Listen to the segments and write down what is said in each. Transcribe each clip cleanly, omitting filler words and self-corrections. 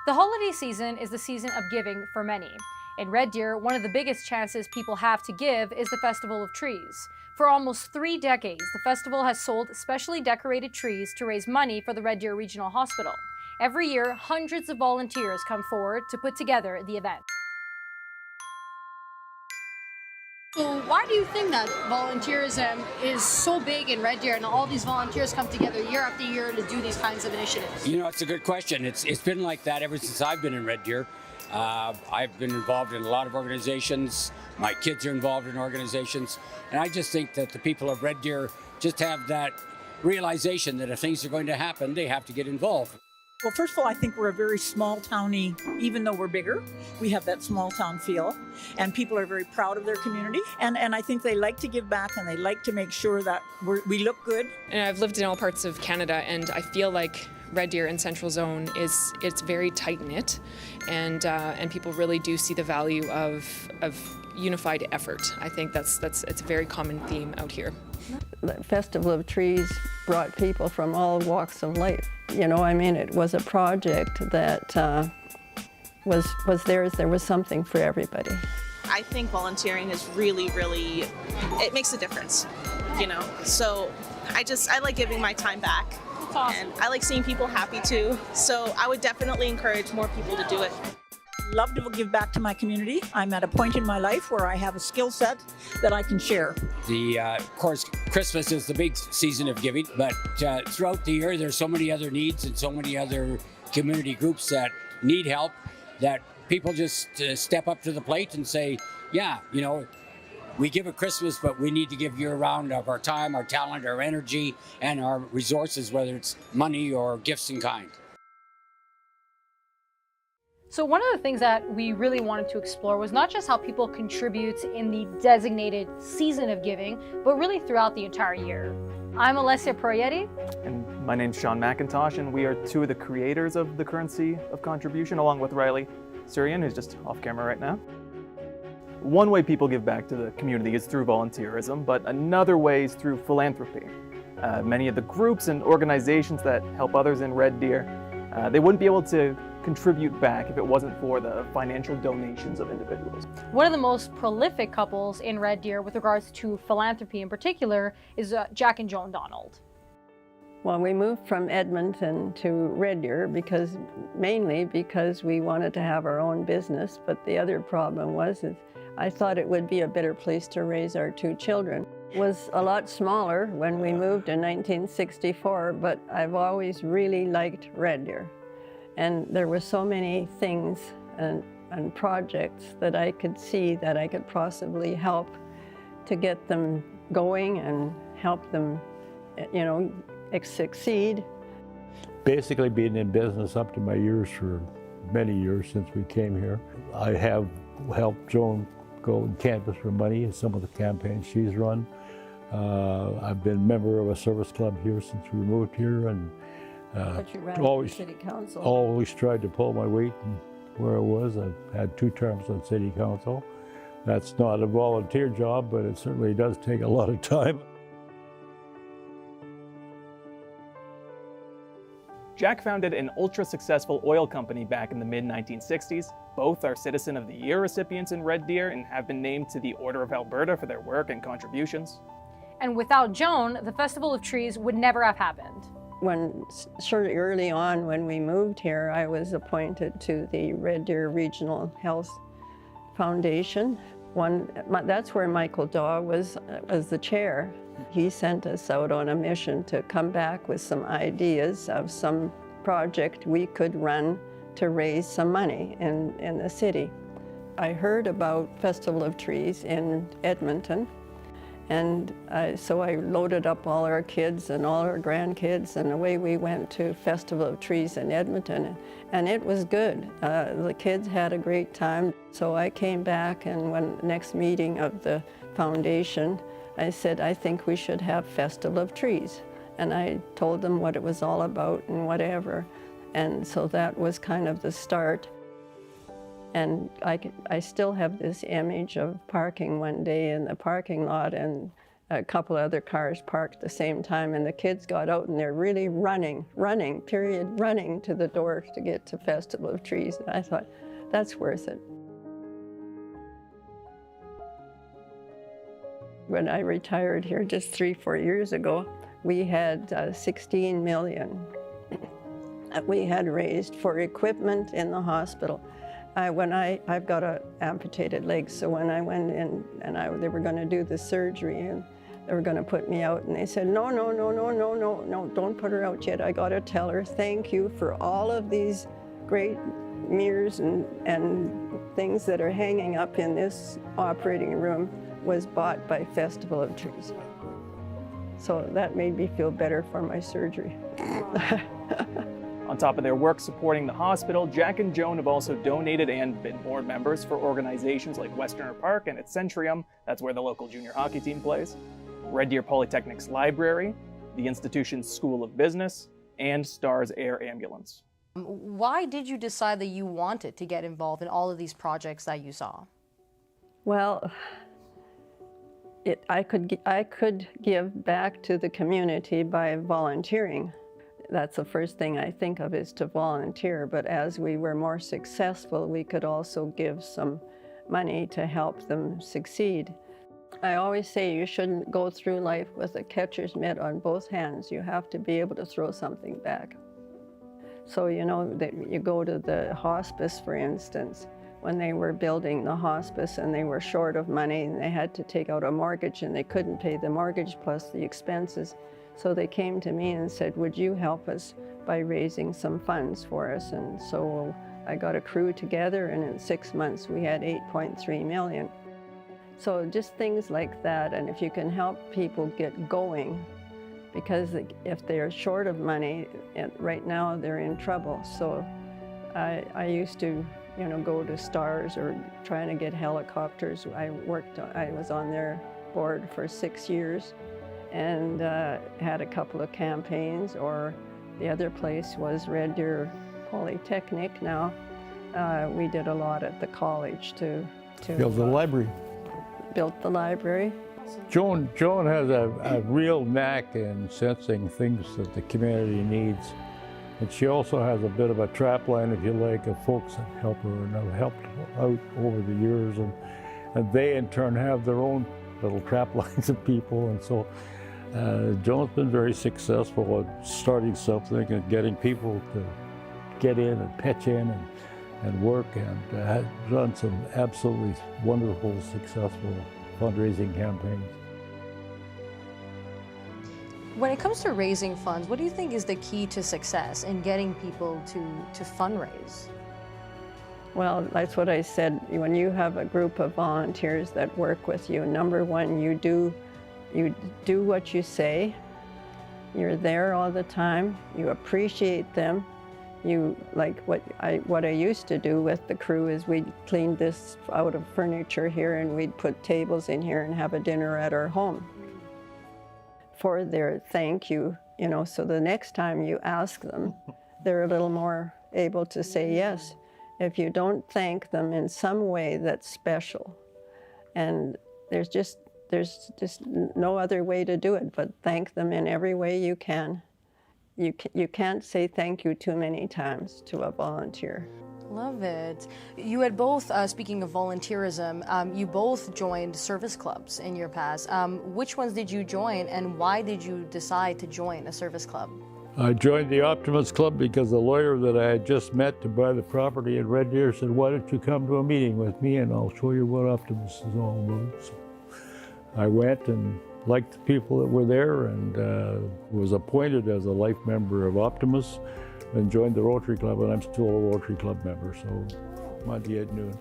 The holiday season is the season of giving for many. In Red Deer, one of the biggest chances people have to give is the Festival of Trees. For almost 3 decades, the festival has sold specially decorated trees to raise money for the Red Deer Regional Hospital. Every year, hundreds of volunteers come forward to put together the event. So why do you think that volunteerism is so big in Red Deer and all these volunteers come together year after year to do these kinds of initiatives? You know, it's a good question. It's been like that ever since I've been in Red Deer. I've been involved in a lot of organizations. My kids are involved in organizations. And I just think that the people of Red Deer just have that realization that if things are going to happen, they have to get involved. Well, first of all, I think we're a very small towny, even though we're bigger, we have that small town feel, and people are very proud of their community. And I think they like to give back and they like to make sure that we look good. And I've lived in all parts of Canada, and I feel like Red Deer and Central Zone it's very tight-knit, and people really do see the value of unified effort. I think it's a very common theme out here. The Festival of Trees brought people from all walks of life. You know, I mean, it was a project that was theirs. There was something for everybody. I think volunteering is really, it makes a difference, you know? So I like giving my time back. That's awesome. And I like seeing people happy too. So I would definitely encourage more people to do it. Love to give back to my community. I'm at a point in my life where I have a skill set that I can share. Of course, Christmas is the big season of giving, but throughout the year, there's so many other needs and so many other community groups that need help that people just step up to the plate and say, yeah, you know, we give at Christmas, but we need to give year-round of our time, our talent, our energy, and our resources, whether it's money or gifts in kind. So one of the things that we really wanted to explore was not just how people contribute in the designated season of giving, but really throughout the entire year. I'm Alessia Proietti. And my name's Sean McIntosh, and we are two of the creators of the currency of contribution, along with Riley Surian, who's just off camera right now. One way people give back to the community is through volunteerism, but another way is through philanthropy. Many of the groups and organizations that help others in Red Deer, they wouldn't be able to contribute back if it wasn't for the financial donations of individuals. One of the most prolific couples in Red Deer with regards to philanthropy in particular is Jack and Joan Donald. Well, we moved from Edmonton to Red Deer mainly because we wanted to have our own business, but the other problem was I thought it would be a better place to raise our 2 children. It was a lot smaller when we moved in 1964, but I've always really liked Red Deer. And there were so many things and projects that I could see that I could possibly help to get them going and help them, you know, succeed. Basically being in business up to my years for many years since we came here. I have helped Joan go and canvass for money in some of the campaigns she's run. I've been a member of a service club here since we moved here, and But you ran for city council. Always tried to pull my weight and where I was. I've had 2 terms on city council. That's not a volunteer job, but it certainly does take a lot of time. Jack founded an ultra-successful oil company back in the mid-1960s. Both are Citizen of the Year recipients in Red Deer and have been named to the Order of Alberta for their work and contributions. And without Joan, the Festival of Trees would never have happened. Sort of early on when we moved here, I was appointed to the Red Deer Regional Health Foundation. That's where Michael Daw was the chair. He sent us out on a mission to come back with some ideas of some project we could run to raise some money in the city. I heard about Festival of Trees in Edmonton, and so I loaded up all our kids and all our grandkids, and away we went to Festival of Trees in Edmonton, and it was good. The kids had a great time. So I came back, and when next meeting of the foundation, I said, I think we should have Festival of Trees. And I told them what it was all about and whatever. And so that was kind of the start. And I still have this image of parking one day in the parking lot, and a couple other cars parked at the same time, and the kids got out and they're really running to the door to get to Festival of Trees. And I thought, that's worth it. When I retired here just 3-4 years ago, we had 16 million that we had raised for equipment in the hospital. I've got an amputated leg, so when I went in and they were going to do the surgery and they were going to put me out, and they said, no, don't put her out yet. I got to tell her thank you for all of these great mirrors and things that are hanging up in this operating room was bought by Festival of Trees. So that made me feel better for my surgery. On top of their work supporting the hospital, Jack and Joan have also donated and been board members for organizations like Westerner Park and its Centrium, that's where the local junior hockey team plays, Red Deer Polytechnic's library, the institution's School of Business, and STAR's Air Ambulance. Why did you decide that you wanted to get involved in all of these projects that you saw? Well, I could give back to the community by volunteering. That's the first thing I think of, is to volunteer. But as we were more successful, we could also give some money to help them succeed. I always say you shouldn't go through life with a catcher's mitt on both hands. You have to be able to throw something back. So, you know, that you go to the hospice, for instance, when they were building the hospice and they were short of money and they had to take out a mortgage and they couldn't pay the mortgage plus the expenses. So they came to me and said, would you help us by raising some funds for us? And so I got a crew together, and in 6 months we had 8.3 million. So just things like that, and if you can help people get going, because if they're short of money, right now they're in trouble. So I used to, you know, go to STARS or trying to get helicopters. I was on their board for 6 years and had a couple of campaigns. Or the other place was Red Deer Polytechnic now. We did a lot at the college to Build the library. Built the library. Joan has a real knack in sensing things that the community needs. And she also has a bit of a trap line, if you like, of folks that help her and have helped out over the years. And they in turn have their own little trap lines of people. And so Joan's been very successful at starting something and getting people to get in and pitch in and work, and has run some absolutely wonderful, successful fundraising campaigns. When it comes to raising funds, what do you think is the key to success in getting people to fundraise? Well, that's what I said. When you have a group of volunteers that work with you, number one, you do what you say. You're there all the time. You appreciate them. You, like what I used to do with the crew is we'd clean this out of furniture here and we'd put tables in here and have a dinner at our home for their thank you, you know, so the next time you ask them, they're a little more able to say yes. If you don't thank them in some way that's special, and there's just no other way to do it but thank them in every way you can. You can't say thank you too many times to a volunteer. Love it. You had both, speaking of volunteerism, you both joined service clubs in your past. Which ones did you join, and why did you decide to join a service club? I joined the Optimus Club because the lawyer that I had just met to buy the property in Red Deer said, why don't you come to a meeting with me and I'll show you what Optimus is all about. So I went and liked the people that were there, and was appointed as a life member of Optimus, and joined the Rotary Club, and I'm still a Rotary Club member, so Monday at noon.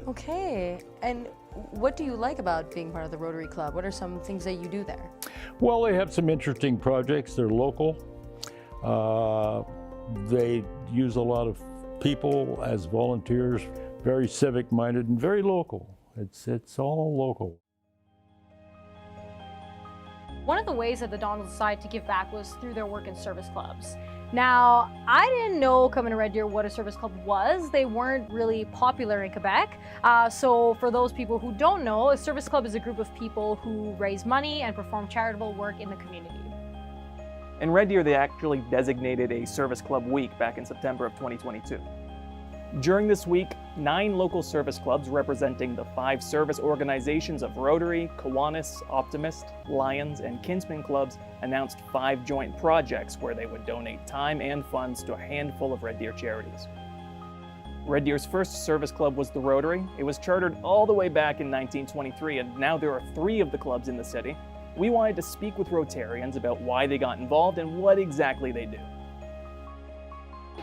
Okay, and what do you like about being part of the Rotary Club? What are some things that you do there? Well, they have some interesting projects. They're local. They use a lot of people as volunteers, very civic-minded and very local. It's all local. One of the ways that the Donalds decided to give back was through their work in service clubs. Now, I didn't know coming to Red Deer what a service club was. They weren't really popular in Quebec. So for those people who don't know, a service club is a group of people who raise money and perform charitable work in the community. In Red Deer, they actually designated a service club week back in September of 2022. During this week, 9 local service clubs representing the 5 service organizations of Rotary, Kiwanis, Optimist, Lions, and Kinsman clubs announced 5 joint projects where they would donate time and funds to a handful of Red Deer charities. Red Deer's first service club was the Rotary. It was chartered all the way back in 1923, and now there are 3 of the clubs in the city. We wanted to speak with Rotarians about why they got involved and what exactly they do.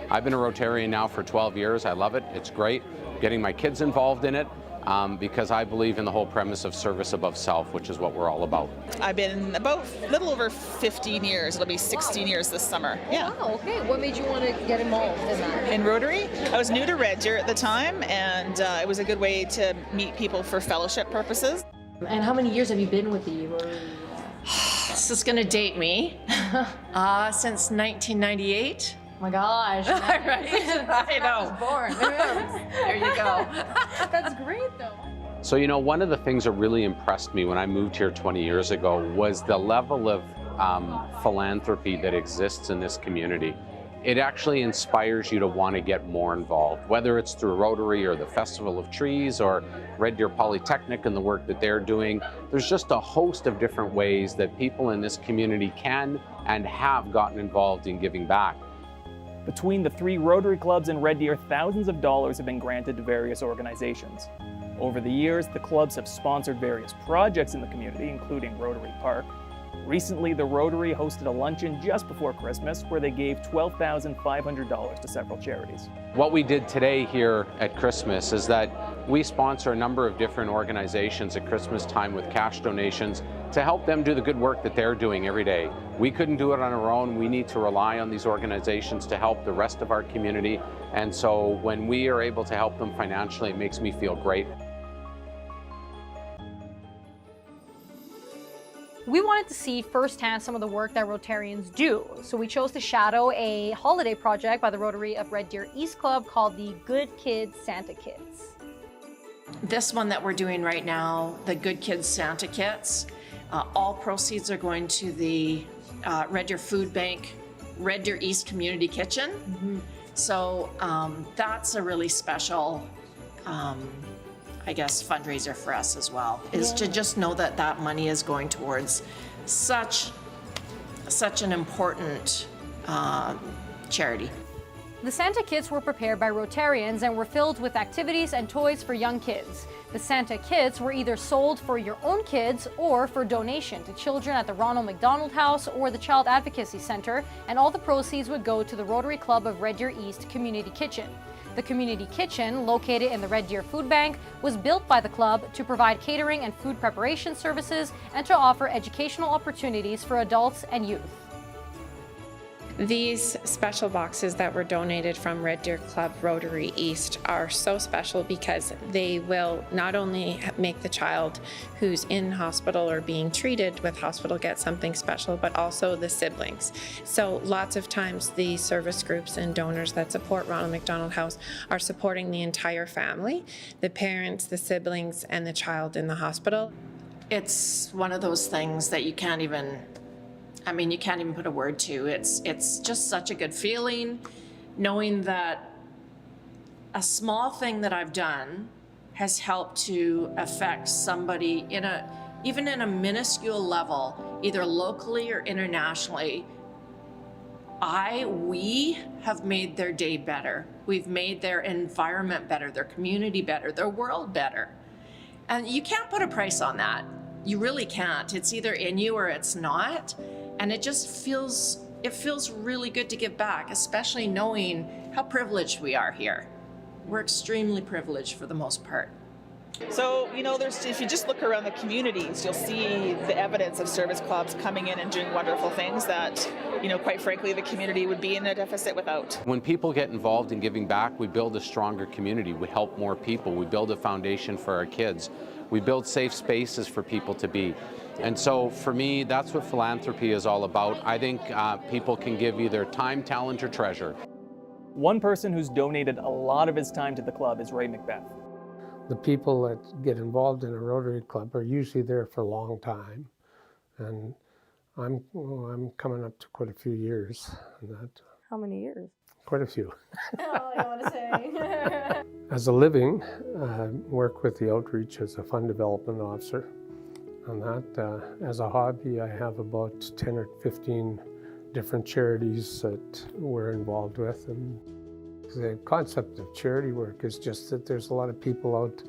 I've been a Rotarian now for 12 years. I love it. It's great. Getting my kids involved in it because I believe in the whole premise of service above self, which is what we're all about. I've been about a little over 15 years. It'll be 16 years this summer. Yeah. Wow, okay. What made you want to get involved in that? In Rotary, I was new to Red Deer at the time, and it was a good way to meet people for fellowship purposes. And how many years have you been with the Rotary? This is going to date me. Since 1998. Oh my gosh. Right? I know. Born. There you go. That's great though. So, you know, one of the things that really impressed me when I moved here 20 years ago was the level of philanthropy that exists in this community. It actually inspires you to want to get more involved, whether it's through Rotary or the Festival of Trees or Red Deer Polytechnic and the work that they're doing. There's just a host of different ways that people in this community can and have gotten involved in giving back. Between the 3 Rotary clubs in Red Deer, thousands of dollars have been granted to various organizations. Over the years, the clubs have sponsored various projects in the community, including Rotary Park. Recently, the Rotary hosted a luncheon just before Christmas where they gave $12,500 to several charities. What we did today here at Christmas is that we sponsor a number of different organizations at Christmas time with cash donations to help them do the good work that they're doing every day. We couldn't do it on our own. We need to rely on these organizations to help the rest of our community. And so when we are able to help them financially, it makes me feel great. We wanted to see firsthand some of the work that Rotarians do, so we chose to shadow a holiday project by the Rotary of Red Deer East Club called the Good Kids Santa Kits. This one that we're doing right now, the Good Kids Santa Kits, all proceeds are going to the Red Deer Food Bank, Red Deer East Community Kitchen. Mm-hmm. So that's a really special I guess, fundraiser for us as well, is to just know that that money is going towards such an important charity. The Santa Kits were prepared by Rotarians and were filled with activities and toys for young kids. The Santa Kits were either sold for your own kids or for donation to children at the Ronald McDonald House or the Child Advocacy Center, and all the proceeds would go to the Rotary Club of Red Deer East Community Kitchen. The community kitchen, located in the Red Deer Food Bank, was built by the club to provide catering and food preparation services and to offer educational opportunities for adults and youth. These special boxes that were donated from Red Deer Club Rotary East are so special because they will not only make the child who's in hospital or being treated with hospital get something special, but also the siblings. So lots of times the service groups and donors that support Ronald McDonald House are supporting the entire family, the parents, the siblings, and the child in the hospital. It's one of those things that you can't even put a word to. It's just such a good feeling knowing that a small thing that I've done has helped to affect somebody even in a minuscule level, either locally or internationally. We have made their day better. We've made their environment better, their community better, their world better. And you can't put a price on that. You really can't. It's either in you or it's not. And it just feels really good to give back, especially knowing how privileged we are here. We're extremely privileged for the most part. So, if you just look around the communities, you'll see the evidence of service clubs coming in and doing wonderful things that, quite frankly, the community would be in a deficit without. When people get involved in giving back, we build a stronger community. We help more people. We build a foundation for our kids. We build safe spaces for people to be. And so for me, that's what philanthropy is all about. I think people can give either time, talent, or treasure. One person who's donated a lot of his time to the club is Ray Macbeth. The people that get involved in a Rotary Club are usually there for a long time, and I'm coming up to quite a few years on that. How many years? Quite a few. Oh, I want to say. As a living, work with the outreach as a fund development officer. On that, as a hobby, I have about 10 or 15 different charities that we're involved with. And the concept of charity work is just that there's a lot of people out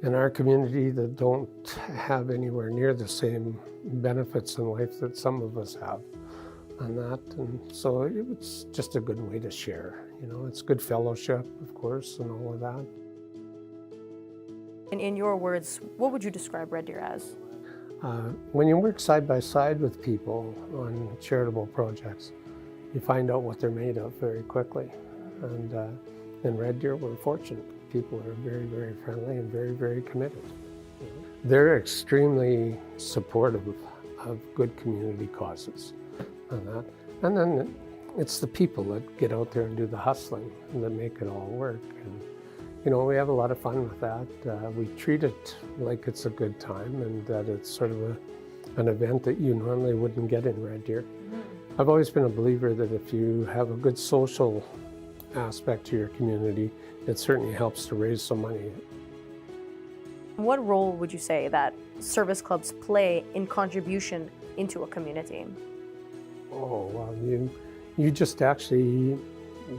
in our community that don't have anywhere near the same benefits in life that some of us have on that. And so it's just a good way to share. You know, it's good fellowship, of course, and all of that. In your words, what would you describe Red Deer as? When you work side by side with people on charitable projects, you find out what they're made of very quickly. And in Red Deer, we're fortunate. People are very, very friendly and very, very committed. They're extremely supportive of good community causes and that. And then it's the people that get out there and do the hustling and that make it all work. And, you know, we have a lot of fun with that. We treat it like it's a good time and that it's sort of an event that you normally wouldn't get in Red Deer. I've always been a believer that if you have a good social aspect to your community, it certainly helps to raise some money. What role would you say that service clubs play in contribution into a community? Oh, well, you just actually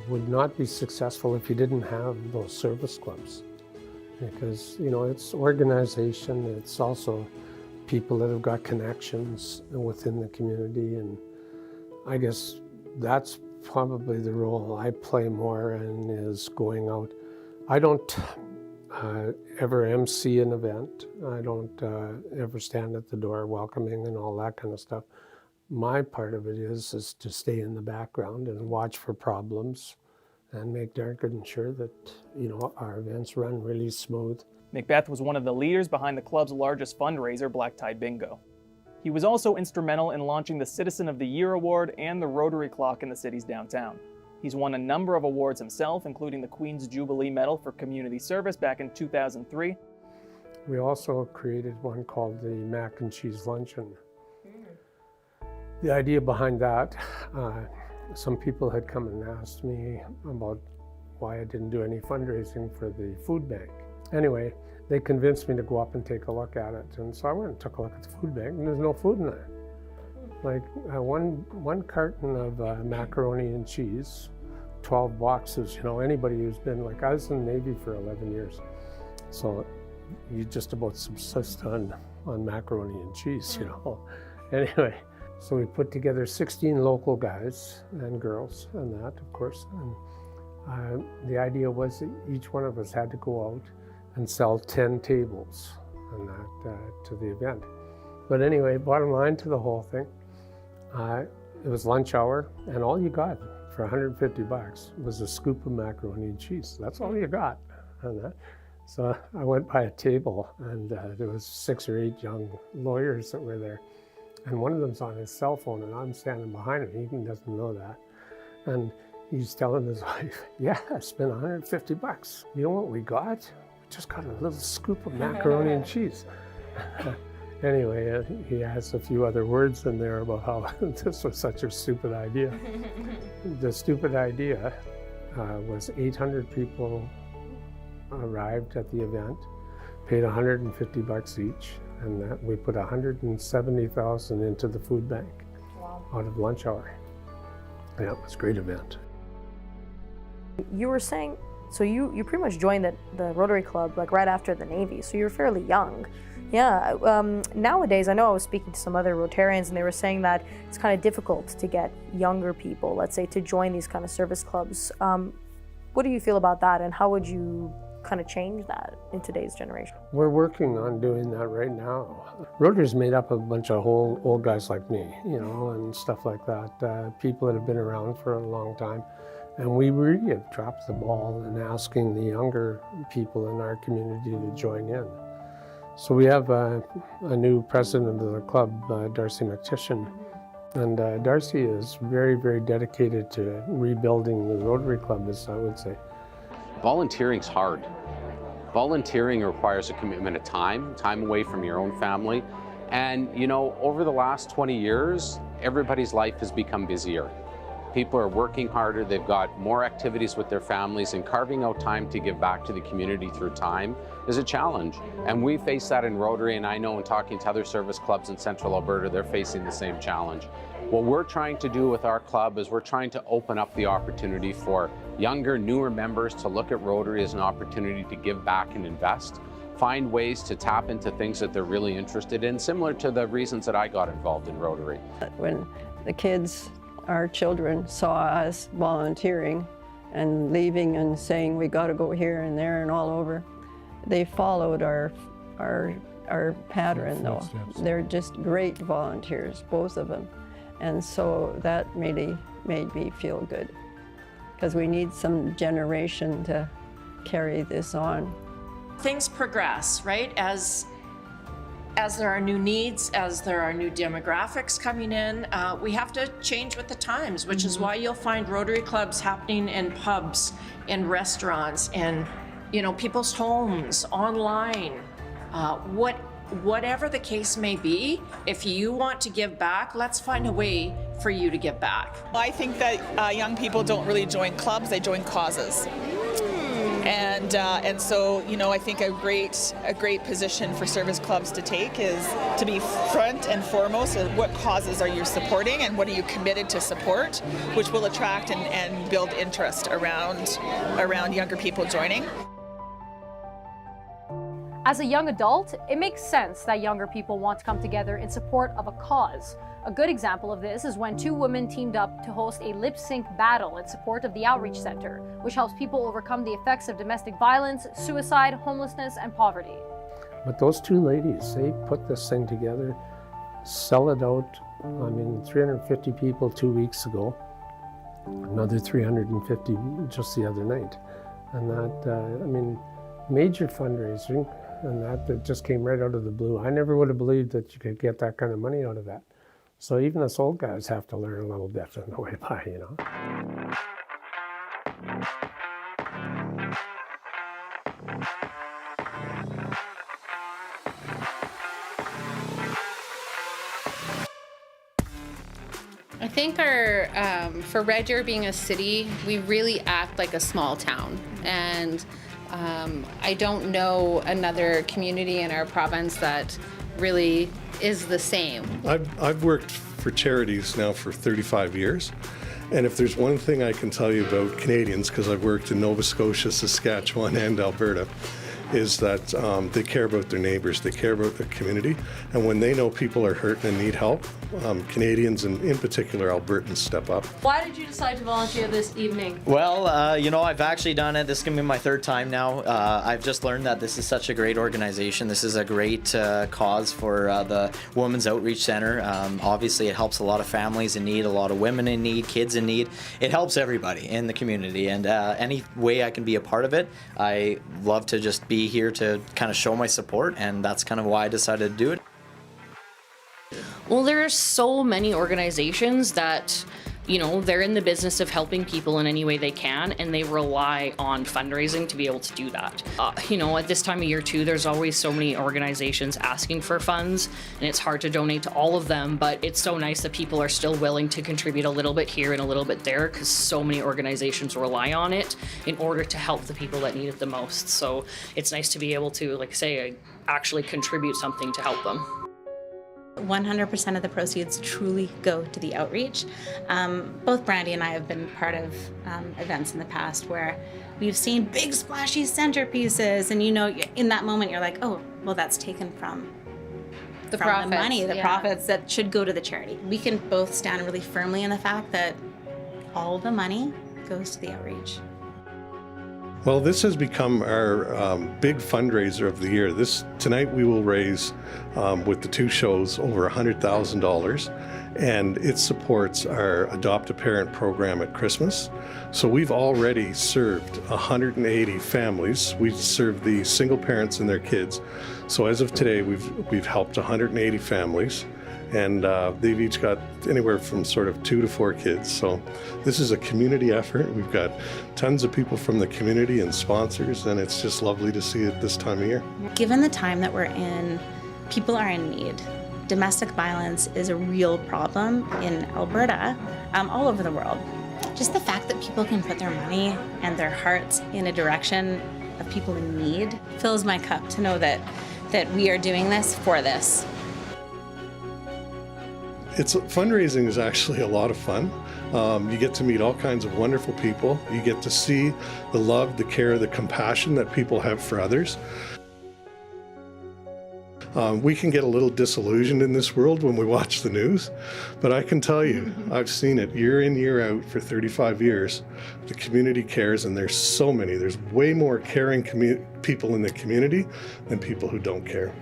would not be successful if you didn't have those service clubs. Because, you know, it's organization, it's also people that have got connections within the community, and I guess that's probably the role I play more in, is going out. I don't ever MC an event. I don't ever stand at the door welcoming and all that kind of stuff. My part of it is to stay in the background and watch for problems and make darn good sure that, you know, our events run really smooth. Macbeth was one of the leaders behind the club's largest fundraiser, Black Tie Bingo. He was also instrumental in launching the Citizen of the Year Award and the Rotary Clock in the city's downtown. He's won a number of awards himself, including the Queen's Jubilee Medal for Community Service back in 2003. We also created one called the Mac and Cheese Luncheon. The idea behind that, some people had come and asked me about why I didn't do any fundraising for the food bank. Anyway, they convinced me to go up and take a look at it. And so I went and took a look at the food bank, and there's no food in there. Like one carton of macaroni and cheese, 12 boxes. You know, anybody who's been, like, I was in the Navy for 11 years. So you just about subsist on macaroni and cheese, you know. Anyway, so we put together 16 local guys and girls and that, of course. And the idea was that each one of us had to go out and sell 10 tables and that to the event. But anyway, bottom line to the whole thing, it was lunch hour, and all you got for 150 bucks was a scoop of macaroni and cheese. That's all you got on that. So I went by a table, and there was 6 or 8 young lawyers that were there. And one of them's on his cell phone, and I'm standing behind him. He doesn't know that. And he's telling his wife, yeah, I spent 150 bucks. You know what we got? We just got a little scoop of macaroni and cheese. Anyway, he has a few other words in there about how this was such a stupid idea. The stupid idea was 800 people arrived at the event, paid 150 bucks each, and that we put 170,000 into the food bank. Wow. Out of lunch hour. Yeah, it was a great event. You were saying, so you pretty much joined the Rotary Club like right after the Navy, so you're fairly young. Yeah, nowadays, I know I was speaking to some other Rotarians, and they were saying that it's kind of difficult to get younger people, let's say, to join these kind of service clubs. What do you feel about that, and how would you kind of change that in today's generation? We're working on doing that right now. Rotary's made up of a bunch of old guys like me, you know, and stuff like that, people that have been around for a long time. And we really have dropped the ball in asking the younger people in our community to join in. So we have a new president of the club, Darcy McTishan, and Darcy is very, very dedicated to rebuilding the Rotary Club, as I would say. Volunteering's hard. Volunteering requires a commitment of time away from your own family. And you know, over the last 20 years, everybody's life has become busier. People are working harder, they've got more activities with their families, and carving out time to give back to the community through time is a challenge. And we face that in Rotary, and I know in talking to other service clubs in Central Alberta, they're facing the same challenge. What we're trying to do with our club is we're trying to open up the opportunity for younger, newer members to look at Rotary as an opportunity to give back and invest, find ways to tap into things that they're really interested in, similar to the reasons that I got involved in Rotary. When the kids, our children, saw us volunteering and leaving and saying we got to go here and there and all over, they followed our pattern though. They're just great volunteers, both of them. And so that really made me feel good, because we need some generation to carry this on. Things progress, right? As there are new needs, as there are new demographics coming in, we have to change with the times, which is why you'll find Rotary clubs happening in pubs, in restaurants, in people's homes, online, whatever the case may be. If you want to give back, let's find a way for you to give back. I think that young people don't really join clubs, they join causes. And so, I think a great position for service clubs to take is to be front and foremost of what causes are you supporting and what are you committed to support, which will attract and build interest around younger people joining. As a young adult, it makes sense that younger people want to come together in support of a cause. A good example of this is when two women teamed up to host a lip-sync battle in support of the Outreach Center, which helps people overcome the effects of domestic violence, suicide, homelessness, and poverty. But those two ladies, they put this thing together, sell it out. 350 people 2 weeks ago, another 350 just the other night. And that, major fundraising, and that just came right out of the blue. I never would have believed that you could get that kind of money out of that. So even us old guys have to learn a little bit on the way by, I think for Red Deer being a city, we really act like a small town. And I don't know another community in our province that really is the same. I've worked for charities now for 35 years. And if there's one thing I can tell you about Canadians, because I've worked in Nova Scotia, Saskatchewan, and Alberta, is that they care about their neighbors, they care about their community, and when they know people are hurting and need help, Canadians and in particular Albertans step up. Why did you decide to volunteer this evening? Well, I've actually done it. This is going to be my third time now. I've just learned that this is such a great organization. This is a great cause for the Women's Outreach Center. Obviously, it helps a lot of families in need, a lot of women in need, kids in need. It helps everybody in the community, and any way I can be a part of it, I love to just be here to kind of show my support, and that's kind of why I decided to do it. Well, there are so many organizations that, they're in the business of helping people in any way they can, and they rely on fundraising to be able to do that. At this time of year too, there's always so many organizations asking for funds, and it's hard to donate to all of them, but it's so nice that people are still willing to contribute a little bit here and a little bit there, because so many organizations rely on it in order to help the people that need it the most. So it's nice to be able to, like say, actually contribute something to help them. 100% of the proceeds truly go to the outreach. Both Brandy and I have been part of events in the past where we've seen big splashy centerpieces, and in that moment you're like, oh, well, that's taken from the money, the profits that should go to the charity. We can both stand really firmly in the fact that all the money goes to the outreach. Well, this has become our big fundraiser of the year. Tonight we will raise, with the two shows, over $100,000. and it supports our Adopt a Parent program at Christmas. So we've already served 180 families. We serve the single parents and their kids. So as of today, we've helped 180 families, and they've each got anywhere from sort of 2 to 4 kids. So this is a community effort. We've got tons of people from the community and sponsors, and it's just lovely to see it this time of year. Given the time that we're in, people are in need. Domestic violence is a real problem in Alberta, all over the world. Just the fact that people can put their money and their hearts in a direction of people in need fills my cup to know that we are doing this for this. Fundraising is actually a lot of fun. You get to meet all kinds of wonderful people. You get to see the love, the care, the compassion that people have for others. We can get a little disillusioned in this world when we watch the news, but I can tell you, I've seen it year in, year out for 35 years. The community cares, and there's so many. There's way more caring people in the community than people who don't care.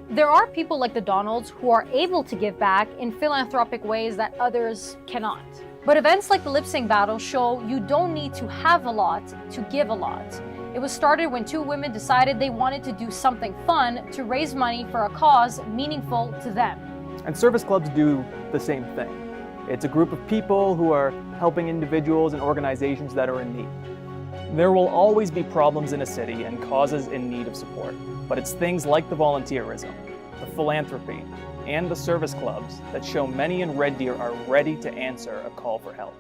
There are people like the Donalds who are able to give back in philanthropic ways that others cannot. But events like the lip sync battle show you don't need to have a lot to give a lot. It was started when 2 women decided they wanted to do something fun to raise money for a cause meaningful to them. And service clubs do the same thing. It's a group of people who are helping individuals and organizations that are in need. There will always be problems in a city and causes in need of support, but it's things like the volunteerism, the philanthropy, and the service clubs that show many in Red Deer are ready to answer a call for help.